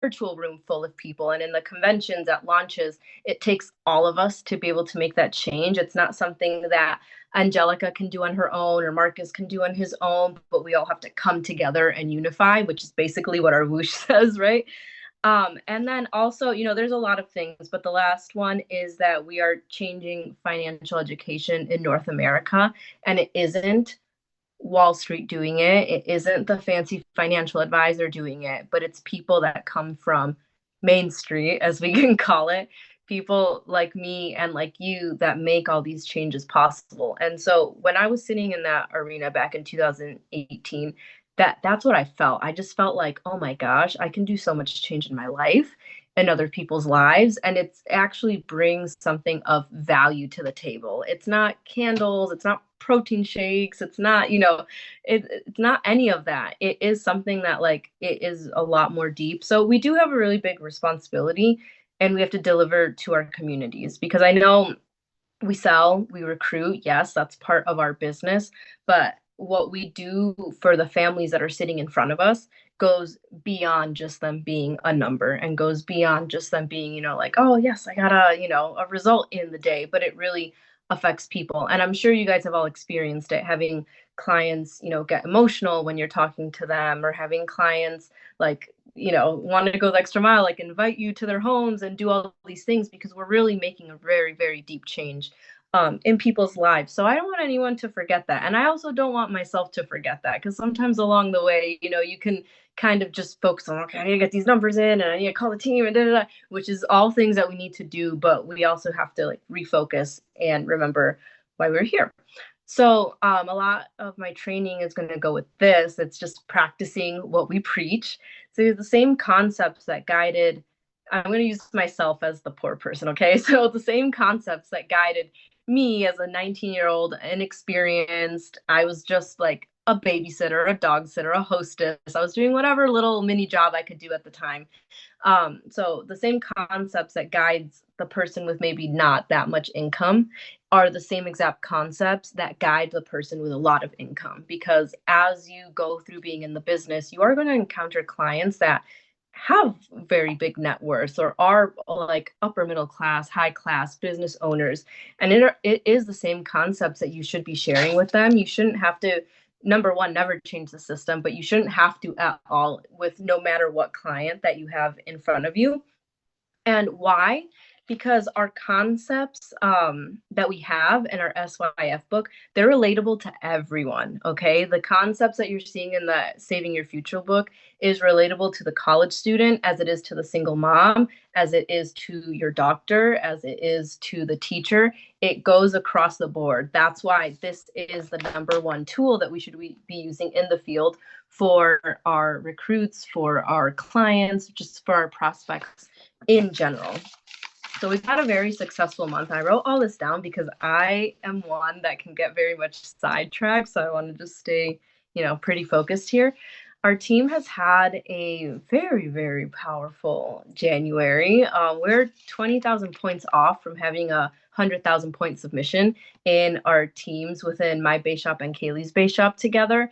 virtual room full of people. And in the conventions, at launches, it takes all of us to be able to make that change. It's not something that Angelica can do on her own or Marcus can do on his own, but we all have to come together and unify, which is basically what our whoosh says, right? And then also, there's a lot of things, but the last one is that we are changing financial education in North America, and it isn't Wall Street doing it. It isn't the fancy financial advisor doing it, but it's people that come from Main Street, as we can call it, people like me and like you that make all these changes possible. And so when I was sitting in that arena back in 2018, that's what I felt. I just felt like, oh my gosh, I can do so much change in my life and other people's lives, and it's actually brings something of value to the table. It's not candles, it's not protein shakes, it's not, it's not any of that. It is something that, like, it is a lot more deep. So we do have a really big responsibility, and we have to deliver to our communities, because I know we sell, we recruit, yes, that's part of our business, but what we do for the families that are sitting in front of us goes beyond just them being a number, and goes beyond just them being, like, oh yes, I got a result in the day, but it really affects people. And I'm sure you guys have all experienced it, having clients, get emotional when you're talking to them, or having clients, like, want to go the extra mile, like invite you to their homes and do all these things, because we're really making a very, very deep change in people's lives. So I don't want anyone to forget that. And I also don't want myself to forget that, because sometimes along the way, you can kind of just focus on, okay, I need to get these numbers in and I need to call the team and da, da, da, which is all things that we need to do. But we also have to, like, refocus and remember why we're here. So a lot of my training is going to go with this. It's just practicing what we preach. So the same concepts that guided, I'm going to use myself as the poor person, okay? So the same concepts that guided me as a 19-year-old, inexperienced, I was just like a babysitter, a dog sitter, a hostess. I was doing whatever little mini job I could do at the time. So the same concepts that guides the person with maybe not that much income are the same exact concepts that guide the person with a lot of income. Because as you go through being in the business, you are going to encounter clients that have very big net worths, or are like upper middle class, high class business owners. And it is the same concepts that you should be sharing with them. You shouldn't have to, number one, never change the system, but you shouldn't have to at all, with no matter what client that you have in front of you. And why? Because our concepts that we have in our SYF book, they're relatable to everyone, okay? The concepts that you're seeing in the Saving Your Future book is relatable to the college student, as it is to the single mom, as it is to your doctor, as it is to the teacher. It goes across the board. That's why this is the number one tool that we should be using in the field for our recruits, for our clients, just for our prospects in general. So we've had a very successful month. I wrote all this down because I am one that can get very much sidetracked. So I want to just stay, pretty focused here. Our team has had a very, very powerful January. We're 20,000 points off from having a 100,000 point submission in our teams within my base shop and Kaylee's base shop together.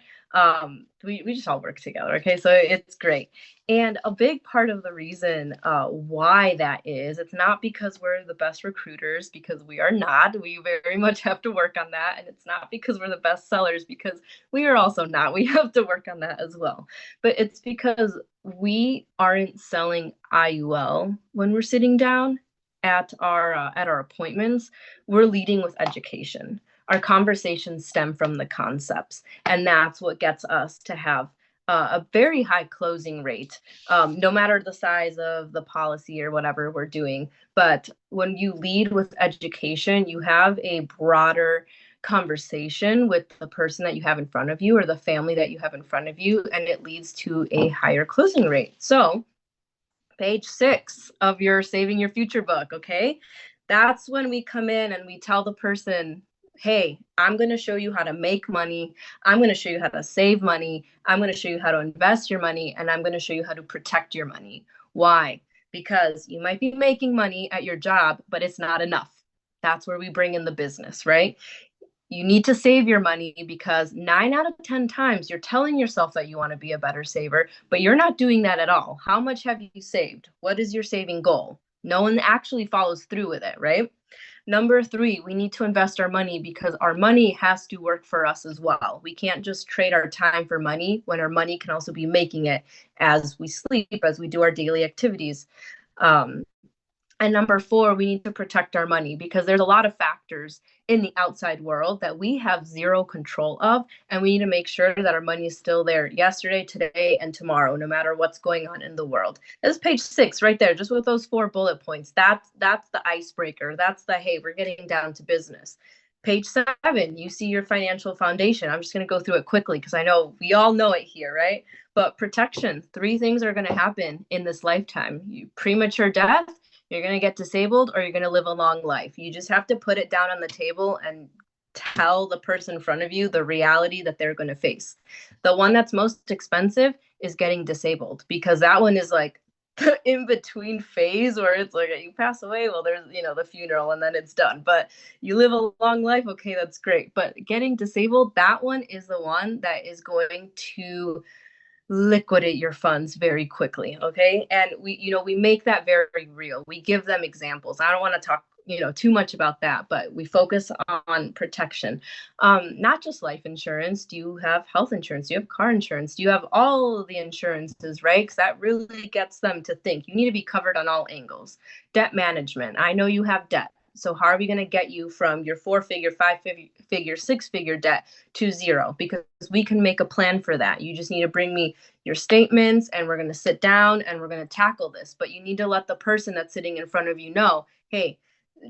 We just all work together. Okay. So it's great. And a big part of the reason why that is, it's not because we're the best recruiters, because we are not. We very much have to work on that. And it's not because we're the best sellers, because we are also not. We have to work on that as well. But it's because we aren't selling IUL when we're sitting down at our appointments. We're leading with education. Our conversations stem from the concepts, and that's what gets us to have a very high closing rate, no matter the size of the policy or whatever we're doing. But when you lead with education, you have a broader conversation with the person that you have in front of you, or the family that you have in front of you, and it leads to a higher closing rate. So page 6 of your Saving Your Future book, okay? That's when we come in and we tell the person, hey, I'm going to show you how to make money. I'm going to show you how to save money. I'm going to show you how to invest your money. And I'm going to show you how to protect your money. Why? Because you might be making money at your job, but it's not enough. That's where we bring in the business, right? You need to save your money because 9 out of 10 times you're telling yourself that you want to be a better saver, but you're not doing that at all. How much have you saved? What is your saving goal? No one actually follows through with it, right? Number three, we need to invest our money because our money has to work for us as well. We can't just trade our time for money when our money can also be making it as we sleep, as we do our daily activities. Um, and number four, we need to protect our money because there's a lot of factors in the outside world that we have zero control of. And we need to make sure that our money is still there yesterday, today, and tomorrow, no matter what's going on in the world. This is page 6 right there, just with those 4 bullet points. That's the icebreaker. That's the, hey, we're getting down to business. Page 7, you see your financial foundation. I'm just going to go through it quickly because I know we all know it here, right? But protection, 3 things are going to happen in this lifetime. Premature death, you're going to get disabled, or you're going to live a long life. You just have to put it down on the table and tell the person in front of you the reality that they're going to face. The one that's most expensive is getting disabled because that one is like the in between phase where it's like you pass away, well, there's, the funeral and then it's done. But you live a long life, okay, that's great. But getting disabled, that one is the one that is going to liquidate your funds very quickly. Okay. And we make that very real. We give them examples. I don't want to talk, too much about that, but we focus on protection. Not just life insurance. Do you have health insurance? Do you have car insurance? Do you have all the insurances, right? Because that really gets them to think. You need to be covered on all angles. Debt management. I know you have debt. So how are we going to get you from your 4-figure, 5-figure, 6-figure debt to zero? Because we can make a plan for that. You just need to bring me your statements and we're going to sit down and we're going to tackle this. But you need to let the person that's sitting in front of you know, hey,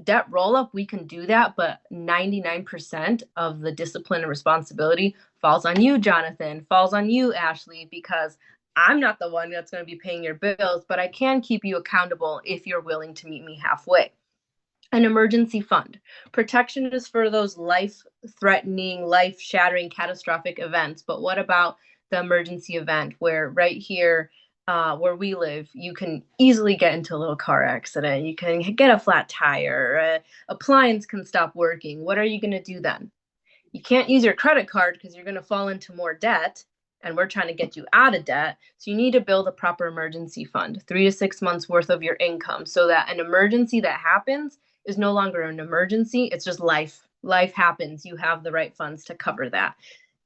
debt roll up, we can do that, but 99% of the discipline and responsibility falls on you, Jonathan, falls on you, Ashley, because I'm not the one that's going to be paying your bills, but I can keep you accountable if you're willing to meet me halfway. An emergency fund. Protection is for those life-threatening, life-shattering, catastrophic events. But what about the emergency event where right here, where we live, you can easily get into a little car accident. You can get a flat tire. Appliance can stop working. What are you going to do then? You can't use your credit card because you're going to fall into more debt. And we're trying to get you out of debt. So you need to build a proper emergency fund, 3 to 6 months worth of your income, so that an emergency that happens is no longer an emergency. It's just life. Life happens. You have the right funds to cover that.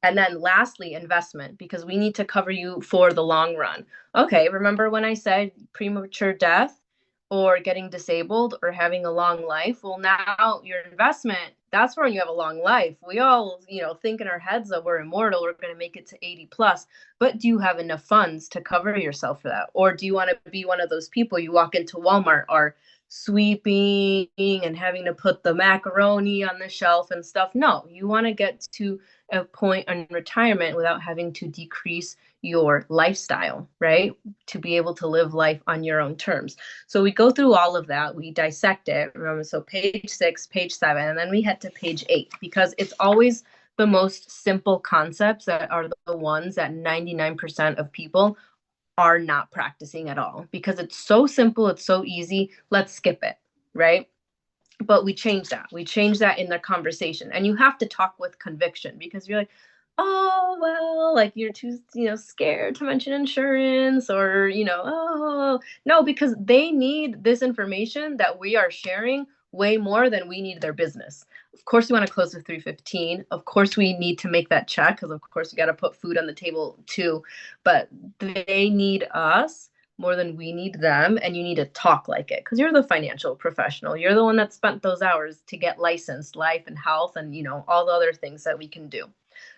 And then lastly, investment, because we need to cover you for the long run. Okay, remember when I said premature death or getting disabled or having a long life? Well, now your investment, that's where you have a long life. We all, think in our heads that we're immortal, we're going to make it to 80 plus, but do you have enough funds to cover yourself for that? Or do you want to be one of those people you walk into Walmart are sweeping and having to put the macaroni on the shelf and stuff? No, you want to get to a point in retirement without having to decrease your lifestyle, right? To be able to live life on your own terms. So we go through all of that, we dissect it. Remember, so page 6, page 7, and then we head to page 8 because it's always the most simple concepts that are the ones that 99% of people are not practicing at all because it's so simple, it's so easy. Let's skip it, right? But we change that. We change that in the conversation. And you have to talk with conviction because you're like, oh, well, like you're too, scared to mention insurance or, oh, no, because they need this information that we are sharing way more than we need their business. Of course, we want to close with 315. Of course, we need to make that check because, of course, we got to put food on the table too. But they need us more than we need them, and you need to talk like it because you're the financial professional. You're the one that spent those hours to get licensed, life and health, and all the other things that we can do.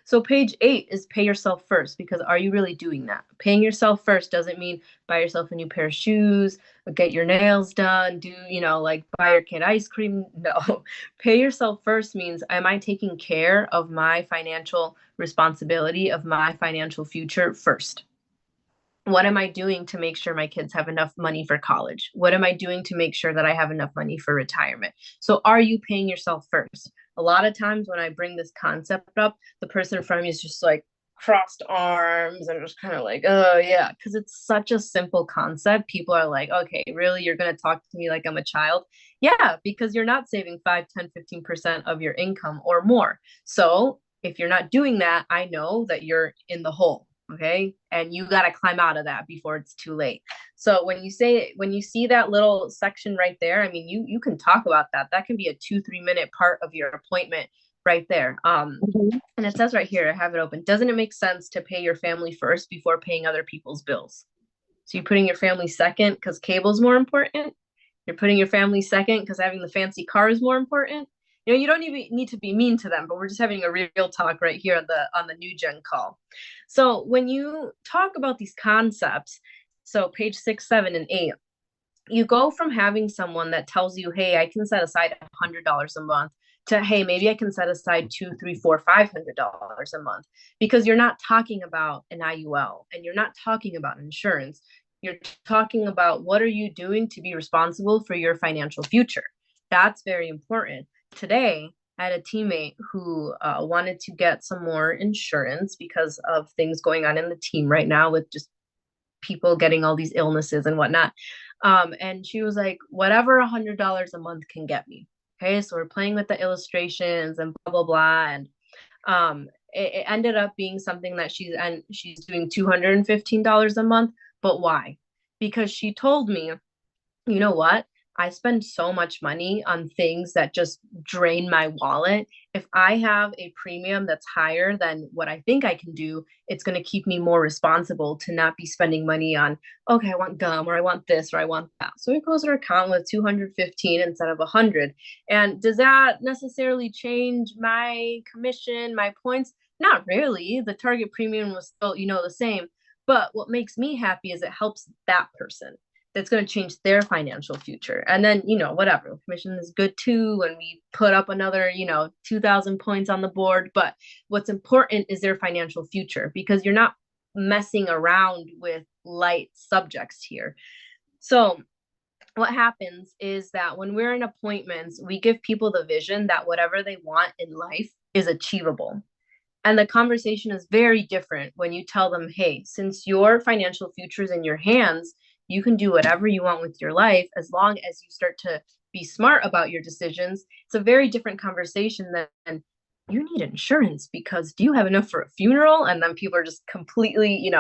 So page 8 is pay yourself first, because are you really doing that? Paying yourself first doesn't mean buy yourself a new pair of shoes, get your nails done, do, like buy your kid ice cream. No, pay yourself first means, am I taking care of my financial responsibility, of my financial future first? What am I doing to make sure my kids have enough money for college? What am I doing to make sure that I have enough money for retirement? So are you paying yourself first? A lot of times when I bring this concept up, the person in front of me is just like, crossed arms and just kind of like, oh yeah, because it's such a simple concept. People are like, okay, really, you're going to talk to me like I'm a child? Yeah, because you're not saving 5, 10, 15% of your income or more. So if you're not doing that, I know that you're in the hole. Okay, and you got to climb out of that before it's too late. So when you see that little section right there, I mean, you can talk about that. That can be a 2, 3 minute part of your appointment right there. Mhm. And it says right here, I have it open. Doesn't it make sense to pay your family first before paying other people's bills? So you're putting your family second because cable's more important. You're putting your family second because having the fancy car is more important. You know, you don't even need to be mean to them, but we're just having a real talk right here on the new gen call. So when you talk about these concepts, so page 6, 7, and 8, you go from having someone that tells you, hey, I can set aside $100 a month, to, hey, maybe I can set aside two, three, four, $500 a month, because you're not talking about an IUL and you're not talking about insurance. You're talking about what are you doing to be responsible for your financial future. That's very important. Today, I had a teammate who wanted to get some more insurance because of things going on in the team right now with just people getting all these illnesses and whatnot. And she was like, whatever $100 a month can get me. Okay, so we're playing with the illustrations and blah blah blah, and it ended up being something that she's doing $215 a month. But why? Because she told me, you know what? I spend so much money on things that just drain my wallet. If I have a premium that's higher than what I think I can do, it's going to keep me more responsible to not be spending money on, okay, I want gum or I want this or I want that. So it goes her account with 215 instead of 100. And does that necessarily change my commission, my points? Not really. The target premium was still, the same. But what makes me happy is it helps that person, that's going to change their financial future. And then, whatever, commission is good too. And we put up another, 2,000 points on the board. But what's important is their financial future, because you're not messing around with light subjects here. So, what happens is that when we're in appointments, we give people the vision that whatever they want in life is achievable. And the conversation is very different when you tell them, hey, since your financial future is in your hands, you can do whatever you want with your life as long as you start to be smart about your decisions. It's a very different conversation than, you need insurance because do you have enough for a funeral? And then people are just completely,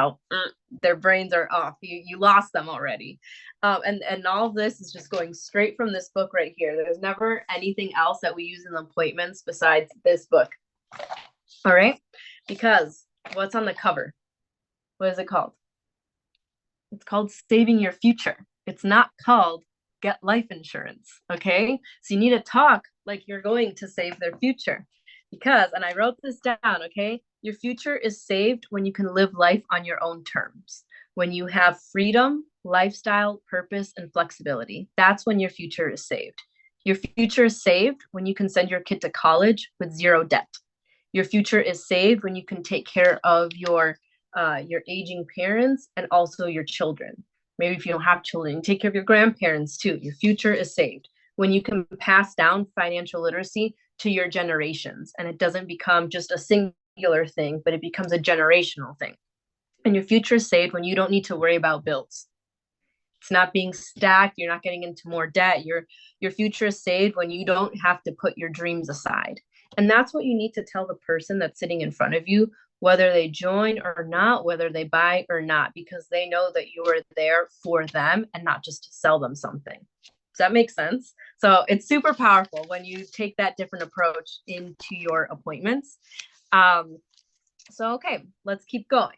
their brains are off. You lost them already. And all of this is just going straight from this book right here. There's never anything else that we use in appointments besides this book. All right. Because what's on the cover? What is it called? It's called Saving Your Future. It's not called Get Life Insurance. Okay. So you need to talk like you're going to save their future. Because, and I wrote this down, okay, your future is saved when you can live life on your own terms. When you have freedom, lifestyle, purpose, and flexibility. That's when your future is saved. Your future is saved when you can send your kid to college with zero debt. Your future is saved when you can take care of your aging parents and also your children. Maybe if you don't have children, take care of your grandparents too. Your future is saved when you can pass down financial literacy to your generations, and it doesn't become just a singular thing, but it becomes a generational thing. And your future is saved when you don't need to worry about bills. It's not being stacked. You're not getting into more debt. Your future is saved when you don't have to put your dreams aside. And that's what you need to tell the person that's sitting in front of you, whether they join or not, whether they buy or not, because they know that you are there for them and not just to sell them something. Does that make sense? So it's super powerful when you take that different approach into your appointments. Okay, let's keep going.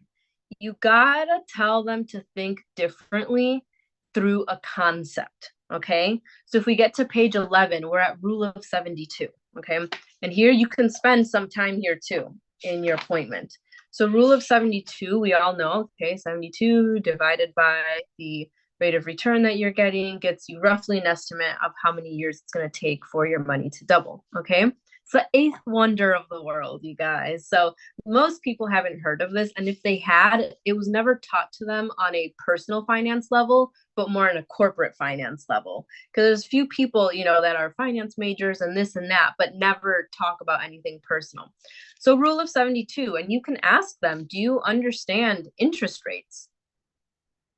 You gotta tell them to think differently through a concept. Okay. So if we get to page 11, we're at rule of 72. Okay. And here you can spend some time here too in your appointment. So rule of 72, we all know, okay, 72 divided by the rate of return that you're getting gets you roughly an estimate of how many years it's going to take for your money to double. Okay. It's the eighth wonder of the world, you guys. So most people haven't heard of this. And if they had, it was never taught to them on a personal finance level, but more on a corporate finance level. Because there's few people, that are finance majors and this and that, but never talk about anything personal. So rule of 72, and you can ask them, do you understand interest rates?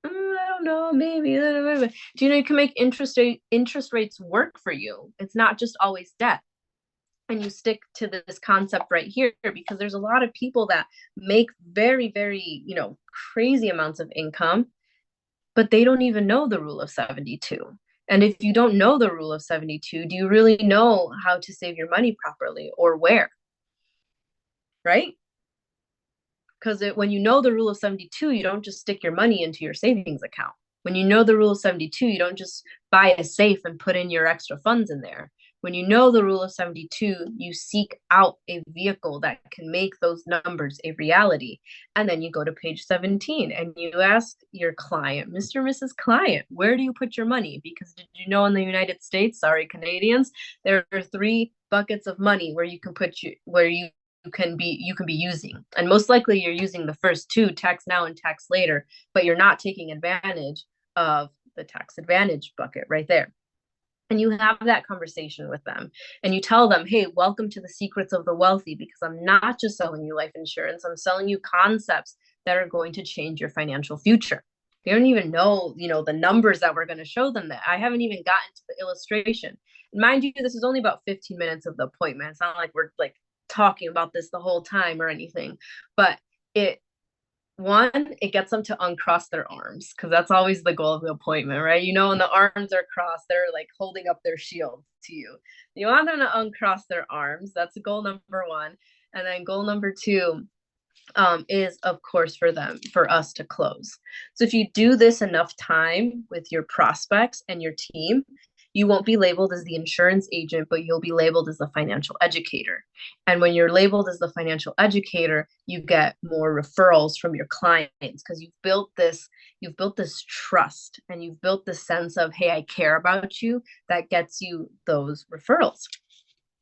I don't know, maybe. Do you know you can make interest rates work for you? It's not just always debt. And you stick to this concept right here because there's a lot of people that make very, very, crazy amounts of income, but they don't even know the rule of 72. And if you don't know the rule of 72, do you really know how to save your money properly or where? Right? Because when you know the rule of 72, you don't just stick your money into your savings account. When you know the rule of 72, you don't just buy a safe and put in your extra funds in there. When you know the rule of 72, you seek out a vehicle that can make those numbers a reality. And then you go to page 17 and you ask your client, Mr. Mrs. Client, where do you put your money? Because did you know in the United States, sorry, Canadians, there are 3 buckets of money where you can where you can be using, and most likely you're using the first 2, tax now and tax later, but you're not taking advantage of the tax advantage bucket right there. And you have that conversation with them and you tell them, hey, welcome to the secrets of the wealthy, because I'm not just selling you life insurance, I'm selling you concepts that are going to change your financial future. They don't even know, the numbers that we're going to show them. That I haven't even gotten to the illustration. And mind you, this is only about 15 minutes of the appointment. It's not like we're like talking about this the whole time or anything, but it gets them to uncross their arms, because that's always the goal of the appointment, right? When the arms are crossed, they're like holding up their shield to you. You want them to uncross their arms. That's goal number 1. And then goal number 2 is, of course, for us to close. So if you do this enough time with your prospects and your team, you won't be labeled as the insurance agent, but you'll be labeled as the financial educator. And when you're labeled as the financial educator, you get more referrals from your clients, because you've built this trust and you've built this sense of, hey, I care about you, that gets you those referrals.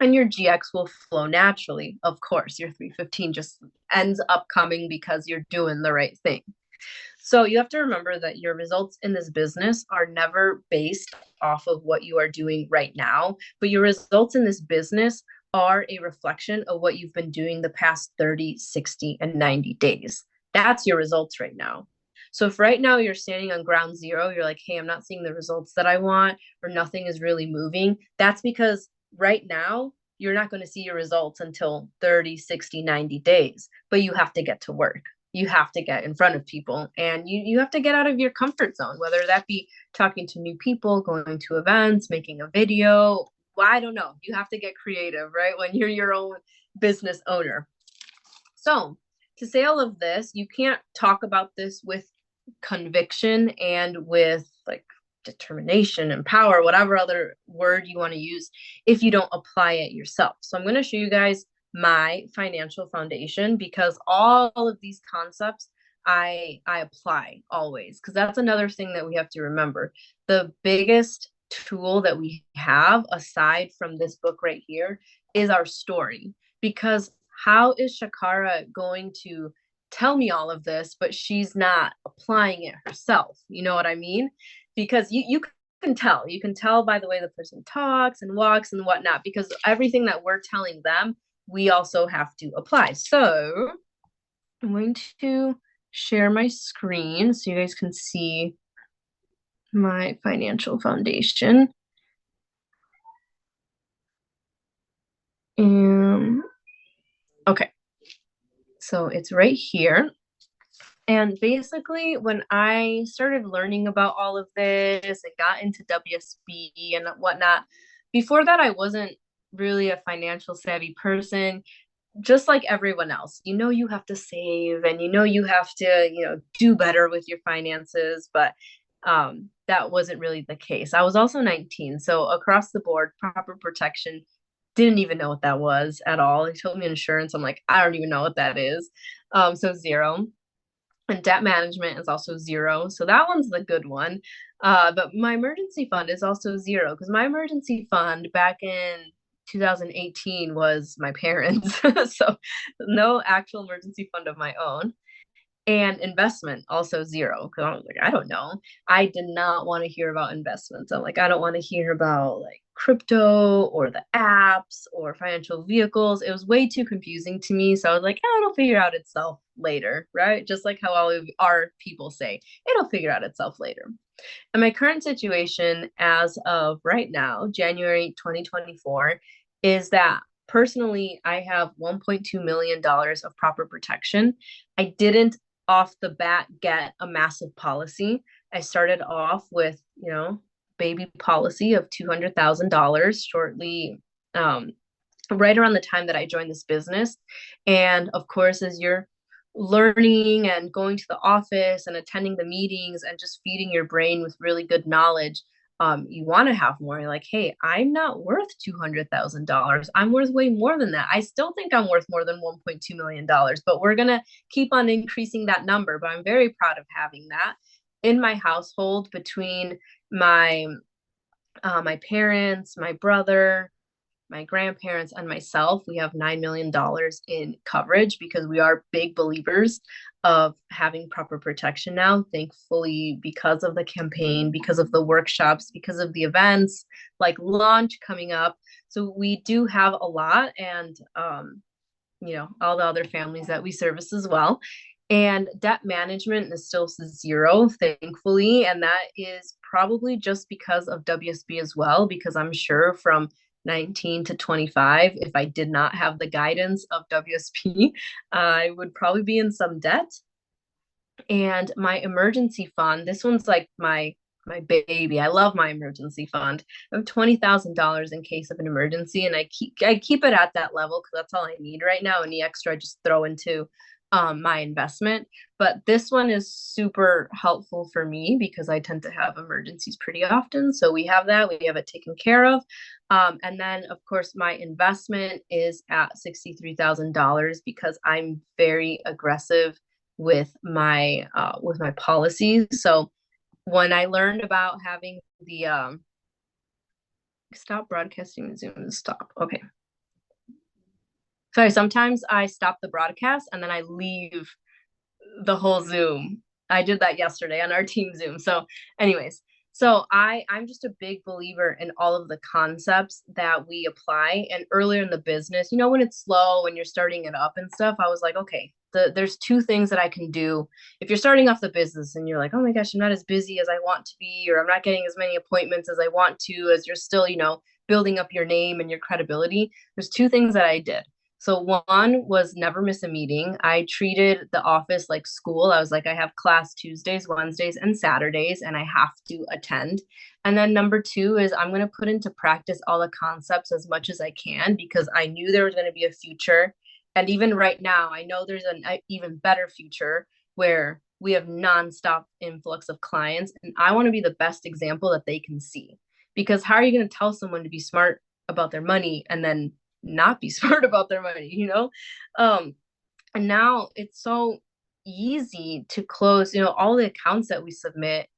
And your GX will flow naturally. Of course, your 315 just ends up coming because you're doing the right thing. So you have to remember that your results in this business are never based off of what you are doing right now, but your results in this business are a reflection of what you've been doing the past 30, 60, and 90 days. That's your results right now. So if right now you're standing on ground zero, you're like, hey, I'm not seeing the results that I want, or nothing is really moving, that's because right now you're not going to see your results until 30, 60, 90 days, but you have to get to work. You have to get in front of people, and you have to get out of your comfort zone, whether that be talking to new people, going to events, making a video. Well, I don't know. You have to get creative, right? When you're your own business owner. So to say all of this, you can't talk about this with conviction and with like determination and power, whatever other word you want to use, if you don't apply it yourself. So I'm going to show you guys my financial foundation, because all of these concepts I apply always, because that's another thing that we have to remember. The biggest tool that we have aside from this book right here is our story, because how is Shakara going to tell me all of this, but she's not applying it herself? You know what I mean? Because you can tell by the way the person talks and walks and whatnot, because everything that we're telling them, we also have to apply. So I'm going to share my screen so you guys can see my financial foundation. Okay, so it's right here. And basically, when I started learning about all of this and got into WSB and whatnot, before that, I wasn't really a financial savvy person. Just like everyone else, you have to save, and you have to, do better with your finances, but that wasn't really the case. I was also 19, so across the board, proper protection, didn't even know what that was at all. They told me insurance, I'm like, I don't even know what that is. So 0. And debt management is also 0. So that one's the good one. But my emergency fund is also 0, because my emergency fund back in 2018 was my parents. So no actual emergency fund of my own. And investment also zero. Because I was like, I don't know. I did not want to hear about investments. I'm like, I don't want to hear about like crypto or the apps or financial vehicles. It was way too confusing to me. So I was like, oh, it'll figure out itself later, right? Just like how all of our people say, it'll figure out itself later. And my current situation as of right now, January 2024, is that personally, I have $1.2 million of proper protection. I didn't off the bat get a massive policy. I started off with, baby policy of $200,000 shortly, right around the time that I joined this business. And of course, as you're learning and going to the office and attending the meetings and just feeding your brain with really good knowledge, you want to have more. You're like, hey, I'm not worth $200,000. I'm worth way more than that. I still think I'm worth more than $1.2 million, but we're going to keep on increasing that number. But I'm very proud of having that in my household between my parents, my brother, my grandparents, and myself. We have $9 million in coverage because we are big believers of having proper protection now, thankfully, because of the campaign, because of the workshops, because of the events like launch coming up. So we do have a lot, and all the other families that we service as well. And debt management is still zero, thankfully. And that is probably just because of WSB as well, because I'm sure from 19 to 25, if I did not have the guidance of WSP, I would probably be in some debt. And my emergency fund, this one's like my baby. I love my emergency fund. I have $20,000 in case of an emergency, and I keep it at that level because that's all I need right now. Any extra I just throw into my investment. But this one is super helpful for me because I tend to have emergencies pretty often. So we have it taken care of. And then, of course, my investment is at $63,000 because I'm very aggressive with my policies. So when I learned about having the stop broadcasting Zoom, stop. Okay. Sorry, sometimes I stop the broadcast and then I leave the whole Zoom. I did that yesterday on our team Zoom. So, anyways, I'm just a big believer in all of the concepts that we apply. And earlier in the business, when it's slow, when you're starting it up and stuff, I was like, okay, there's two things that I can do. If you're starting off the business and you're like, oh my gosh, I'm not as busy as I want to be, or I'm not getting as many appointments as I want to, as you're still, building up your name and your credibility, there's two things that I did. So one was never miss a meeting. I treated the office like school. I was like, I have class Tuesdays, Wednesdays, and Saturdays, and I have to attend. And then number two is I'm going to put into practice all the concepts as much as I can because I knew there was going to be a future. And even right now, I know there's an even better future where we have nonstop influx of clients. And I want to be the best example that they can see. Because how are you going to tell someone to be smart about their money and then not be smart about their money, and now it's so easy to close, all the accounts that we submit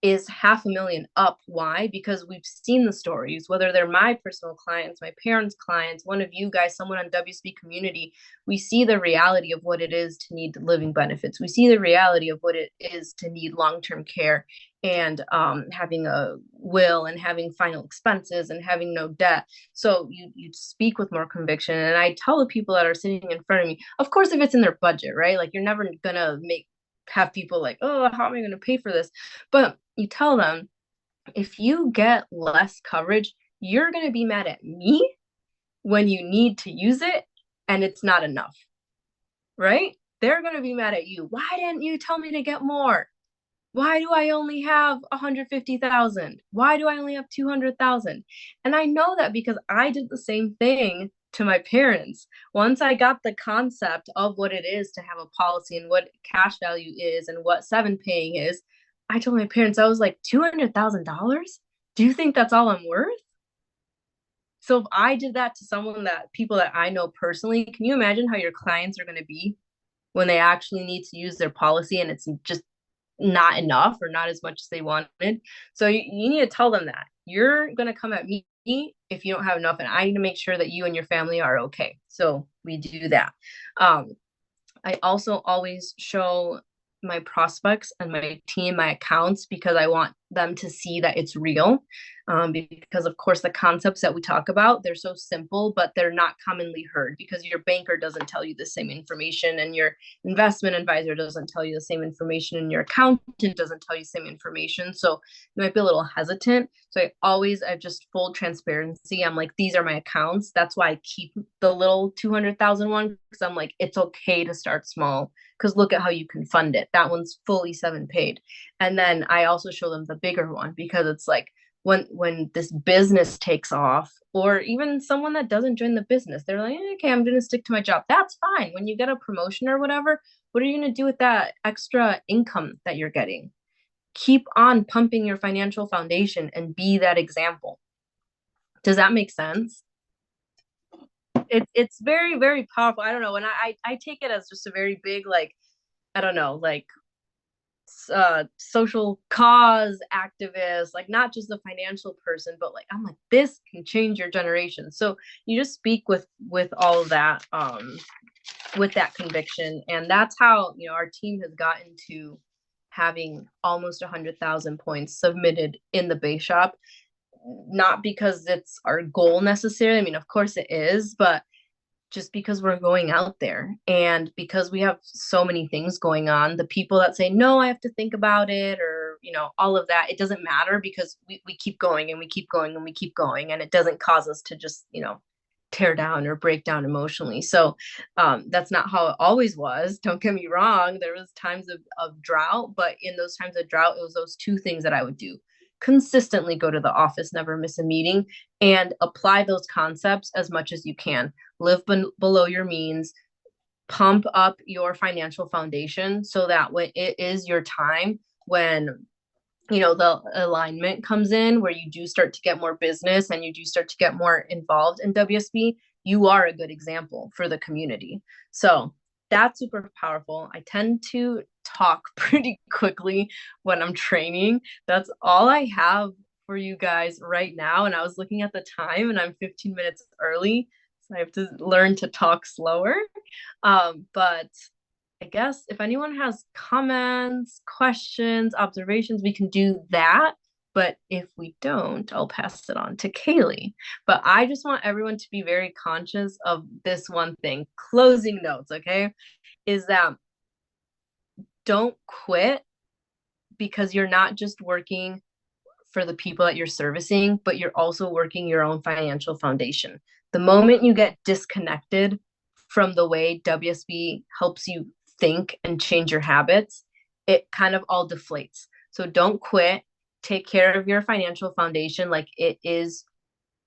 is 500,000 up. Why? Because we've seen the stories, whether they're my personal clients, my parents' clients, one of you guys, someone on WSB community. We see the reality of what it is to need living benefits. We see the reality of what it is to need long-term care and having a will and having final expenses and having no debt. So you speak with more conviction. And I tell the people that are sitting in front of me, of course, if it's in their budget, right? Like you're never gonna have people like, oh, how am I going to pay for this? But you tell them, if you get less coverage, you're going to be mad at me when you need to use it and it's not enough, right? They're going to be mad at you. Why didn't you tell me to get more? Why do I only have 150,000? Why do I only have 200,000? And I know that because I did the same thing to my parents. Once I got the concept of what it is to have a policy and what cash value is and what 7 paying is, I told my parents, I was like, $200,000? Do you think that's all I'm worth? So if I did that to people that I know personally, can you imagine how your clients are going to be when they actually need to use their policy and it's just not enough or not as much as they wanted? So you need to tell them that you're going to come at me if you don't have enough, and I need to make sure that you and your family are okay. So we do that. I also always show my prospects and my team my accounts because I want them to see that it's real. Because of course the concepts that we talk about, they're so simple, but they're not commonly heard because your banker doesn't tell you the same information, and your investment advisor doesn't tell you the same information, and your accountant doesn't tell you the same information. So you might be a little hesitant. So I've just full transparency. I'm like, these are my accounts. That's why I keep the little 200,000 one, because I'm like, it's okay to start small because look at how you can fund it. That one's fully 7 paid. And then I also show them the bigger one because it's like, when this business takes off, or even someone that doesn't join the business, they're like, okay, I'm going to stick to my job. That's fine. When you get a promotion or whatever, what are you going to do with that extra income that you're getting? Keep on pumping your financial foundation and be that example. Does that make sense? It's very, very powerful. I don't know. And I take it as just a very big, like, I don't know, like social cause activist, like not just a financial person, but like I'm like, this can change your generation. So you just speak with all of that, with that conviction. And that's how, our team has gotten to having almost 100,000 points submitted in the base shop. Not because it's our goal necessarily. I mean, of course it is, but just because we're going out there and because we have so many things going on. The people that say, no, I have to think about it, or, all of that, it doesn't matter because we keep going and we keep going and we keep going. And it doesn't cause us to just, tear down or break down emotionally. So that's not how it always was. Don't get me wrong. There was times of drought, but in those times of drought, it was those two things that I would do: consistently go to the office, never miss a meeting, and apply those concepts as much as you can. Live below your means, pump up your financial foundation so that when it is your time, when the alignment comes in, where you do start to get more business and you do start to get more involved in WSB, you are a good example for the community. So that's super powerful. I tend to talk pretty quickly when I'm training. That's all I have for you guys right now. And I was looking at the time and I'm 15 minutes early. So I have to learn to talk slower. But I guess if anyone has comments, questions, observations, we can do that. But if we don't, I'll pass it on to Kaylee. But I just want everyone to be very conscious of this one thing. Closing notes, okay? Is that don't quit because you're not just working for the people that you're servicing, but you're also working your own financial foundation. The moment you get disconnected from the way WSB helps you think and change your habits, it kind of all deflates. So don't quit. Take care of your financial foundation like it is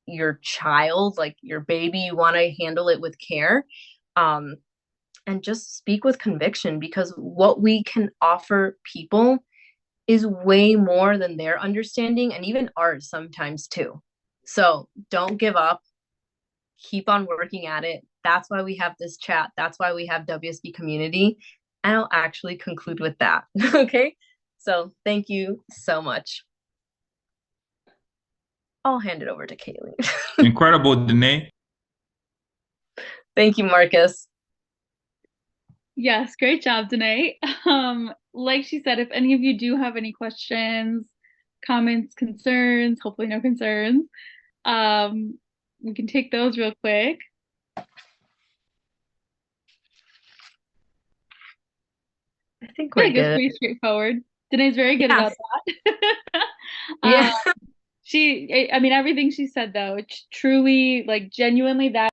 your child, like your baby. You want to handle it with care. And just speak with conviction, because what we can offer people is way more than their understanding, and even ours sometimes too. So don't give up. Keep on working at it. That's why we have this chat. That's why we have WSB community. And I'll actually conclude with that. Okay. So thank you so much. I'll hand it over to Kaylee. Incredible, Danae. Thank you, Marcus. Yes, great job, Danae. Like she said, if any of you do have any questions, comments, concerns, hopefully no concerns, we can take those real quick. I think we're good. It's pretty straightforward. Danae's very good about that. Yeah. I mean, everything she said though, it's truly, like, genuinely that